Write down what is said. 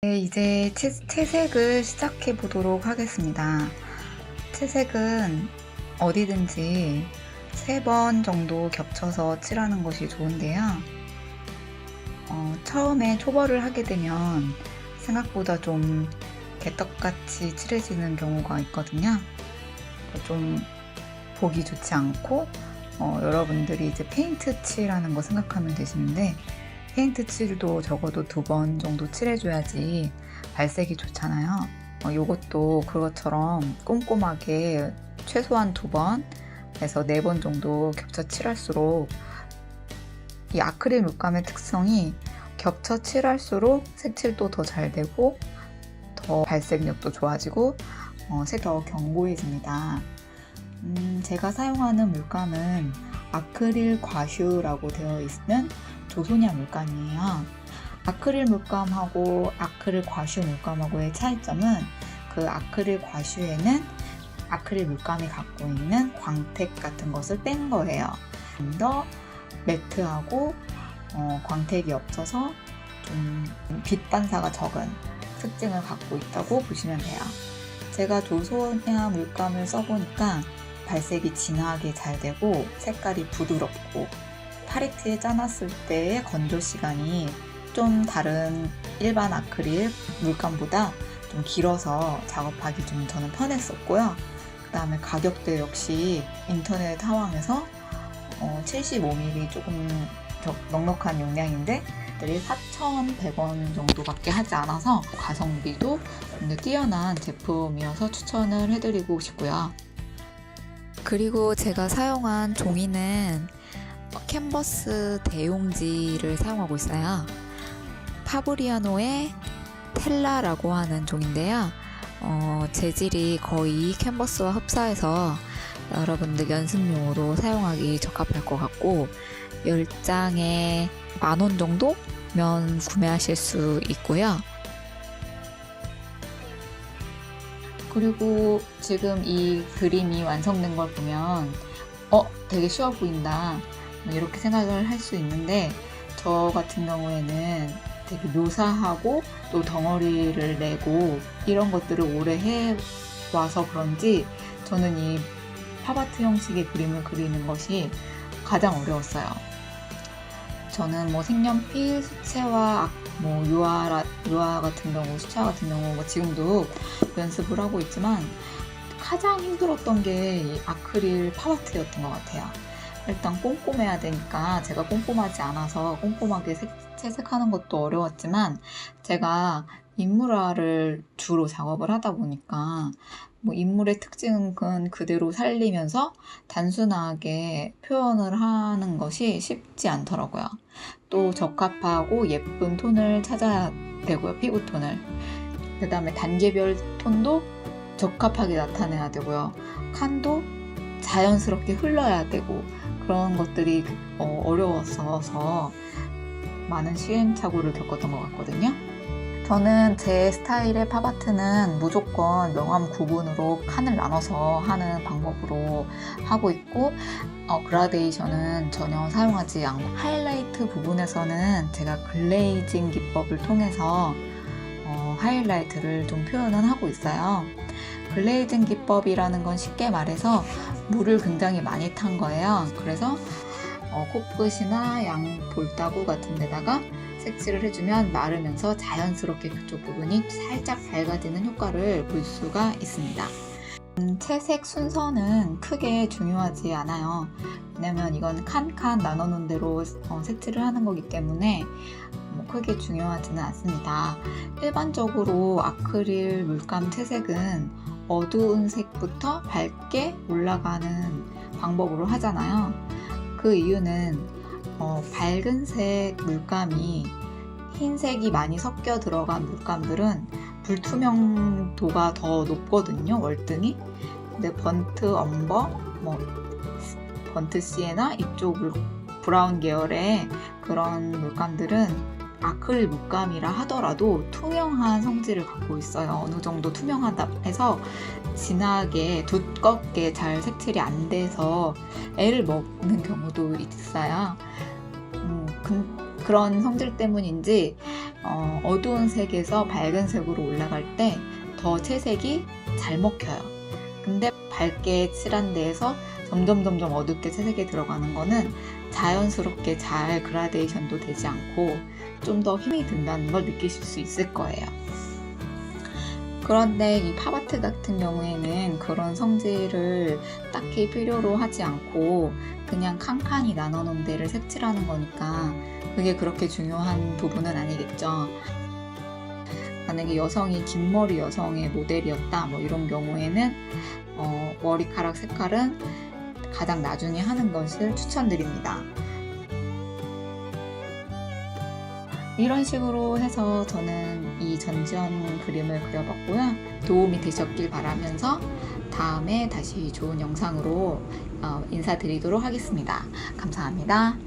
네, 이제 채색을 시작해 보도록 하겠습니다. 채색은 어디든지 3번 정도 겹쳐서 칠하는 것이 좋은데요. 처음에 초벌을 하게 되면 생각보다 좀 개떡같이 칠해지는 경우가 있거든요. 좀 보기 좋지 않고 여러분들이 이제 페인트 칠하는 거 생각하면 되시는데, 페인트 칠도 적어도 2번 정도 칠해줘야지 발색이 좋잖아요. 요것도 그것처럼 꼼꼼하게 최소한 2번에서 4번 정도 겹쳐 칠할수록, 이 아크릴 물감의 특성이 겹쳐 칠할수록 색칠도 더 잘 되고 더 발색력도 좋아지고 색이 더 견고해집니다. 제가 사용하는 물감은 아크릴 과슈라고 되어 있으면 조소냐 물감이에요. 아크릴 물감하고 아크릴 과슈 물감하고의 차이점은, 그 아크릴 과슈에는 아크릴 물감이 갖고 있는 광택 같은 것을 뺀 거예요. 좀 더 매트하고 광택이 없어서 좀 빛 반사가 적은 특징을 갖고 있다고 보시면 돼요. 제가 조소냐 물감을 써보니까 발색이 진하게 잘 되고 색깔이 부드럽고, 팔레트에 짜놨을 때의 건조 시간이 좀 다른 일반 아크릴 물감보다 좀 길어서 작업하기 좀 저는 편했었고요. 그 다음에 가격대 역시 인터넷 하왕에서 75ml 조금 넉넉한 용량인데 4,100원 정도밖에 하지 않아서 가성비도 좀 더 뛰어난 제품이어서 추천을 해드리고 싶고요. 그리고 제가 사용한 종이는 캔버스 대용지를 사용하고 있어요. 파브리아노의 텔라라고 하는 종인데요. 재질이 거의 캔버스와 흡사해서 여러분들 연습용으로 사용하기 적합할 것 같고, 10장에 10,000원 정도면 구매하실 수 있고요. 그리고 지금 이 그림이 완성된 걸 보면 되게 쉬워 보인다, 이렇게 생각을 할 수 있는데, 저 같은 경우에는 되게 묘사하고 또 덩어리를 내고 이런 것들을 오래 해와서 그런지 저는 이 팝아트 형식의 그림을 그리는 것이 가장 어려웠어요. 저는 색연필, 수채화, 유화 같은 경우, 수채화 같은 경우 지금도 연습을 하고 있지만 가장 힘들었던 게 이 아크릴 팝아트였던 것 같아요. 일단 꼼꼼해야 되니까 제가 꼼꼼하지 않아서 꼼꼼하게 채색하는 것도 어려웠지만, 제가 인물화를 주로 작업을 하다 보니까 인물의 특징은 그대로 살리면서 단순하게 표현을 하는 것이 쉽지 않더라고요. 또 적합하고 예쁜 톤을 찾아야 되고요, 피부톤을. 그 다음에 단계별 톤도 적합하게 나타내야 되고요. 칸도 자연스럽게 흘러야 되고, 그런 것들이 어려웠어서 많은 시행착오를 겪었던 것 같거든요. 저는 제 스타일의 팝아트는 무조건 명암 구분으로 칸을 나눠서 하는 방법으로 하고 있고, 그라데이션은 전혀 사용하지 않고, 하이라이트 부분에서는 제가 글레이징 기법을 통해서 하이라이트를 좀 표현은 하고 있어요. 글레이징 기법이라는 건 쉽게 말해서 물을 굉장히 많이 탄 거예요. 그래서 코끝이나 양 볼따구 같은 데다가 색칠을 해주면 마르면서 자연스럽게 그쪽 부분이 살짝 밝아지는 효과를 볼 수가 있습니다. 채색 순서는 크게 중요하지 않아요. 왜냐면 이건 칸칸 나눠놓은 대로 색칠을 하는 거기 때문에 크게 중요하지는 않습니다. 일반적으로 아크릴 물감 채색은 어두운 색부터 밝게 올라가는 방법으로 하잖아요. 그 이유는 밝은 색 물감이 흰색이 많이 섞여 들어간 물감들은 불투명도가 더 높거든요, 월등히. 근데 번트 엄버, 번트 시에나 이쪽 브라운 계열의 그런 물감들은 아크릴 물감이라 하더라도 투명한 성질을 갖고 있어요. 어느 정도 투명하다 해서 진하게 두껍게 잘 색칠이 안 돼서 애를 먹는 경우도 있어요. 그런 성질 때문인지 어두운 색에서 밝은 색으로 올라갈 때 더 채색이 잘 먹혀요. 근데 밝게 칠한 데에서 점점 어둡게 채색이 들어가는 거는 자연스럽게 잘 그라데이션도 되지 않고 좀 더 힘이 든다는 걸 느끼실 수 있을 거예요. 그런데 이 팝아트 같은 경우에는 그런 성질을 딱히 필요로 하지 않고 그냥 칸칸이 나눠 놓은 데를 색칠하는 거니까 그게 그렇게 중요한 부분은 아니겠죠. 만약에 여성이 긴 머리 여성의 모델이었다 뭐 이런 경우에는 머리카락 색깔은 가장 나중에 하는 것을 추천드립니다. 이런 식으로 해서 저는 이 전지현 그림을 그려봤고요. 도움이 되셨길 바라면서 다음에 다시 좋은 영상으로 인사드리도록 하겠습니다. 감사합니다.